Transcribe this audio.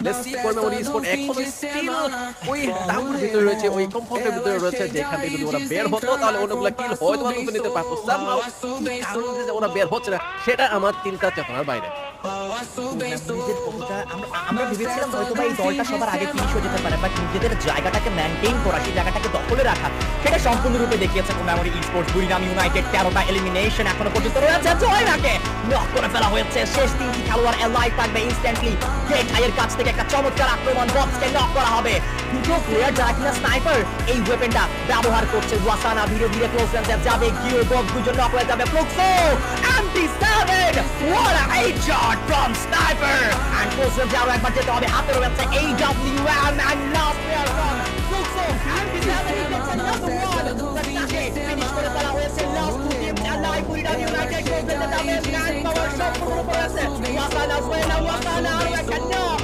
Let's see কর্মমরি sport এখনো still ওই তাঁবুর ভিতরে রয়েছে, ওই কমফোর্টের ভিতরে রয়েছে, যেখান থেকে যদি ওরা বের হতো তাহলে অন্যগুলা কিল হয়তো বা লুফে নিতে পারতো। সামহাউ কি কারণে যে ওরা বের হচ্ছে না সেটা আমার চিন্তা চেতনার বাইরে। নিজের কতটা আমরা ভেবেছিলাম হয়তোবা এই দলটা সবার আগে ফিনিশ হয়ে যেতে পারে, বাট নিজেদের জায়গাটাকে মেইনটেইন করা, সেই জায়গাটাকে দখলে রাখা, সেটা সম্পূর্ণরূপে দেখিয়েছে মেমোরি স্পোর্টস। বুড়িরাম ইউনাইটেড 13টা এলিমিনেশন এখনো পর্যন্ত রয়েছে, জয়নাকে নক করে ফেলা হয়েছে। শেষ তিনটি খেলোয়াড় লাইভ থাকবে ইনস্ট্যান্টলি। গেট হাইয়ের কাছ থেকে একটা চমৎকার আক্রমণ, বক্সকে নক করা হবে। দুটো প্লেয়ার যারা কিনা স্নাইপার এই ওয়েপেনটা ব্যবহার করছে। ওয়াসানা ধীরে ধীরে ক্লোজ রেঞ্জে যাবে, গিও বক্স দুজন নক হয়ে যাবে। Fluxo MT7, what a headshot from Sniper, and close range আরো একবার যেতে হবে। হাতে রয়েছে AWM and last player from Fluxo MT7 gets another one, তাকে ফিনিশ করে ফেলা হয়েছে। Last two team live Buriram United close রেঞ্জে যাবে। ম্যান পাওয়ার সম্পূর্ণ উপরে আছে। ওয়াসানা আরো একটা knock,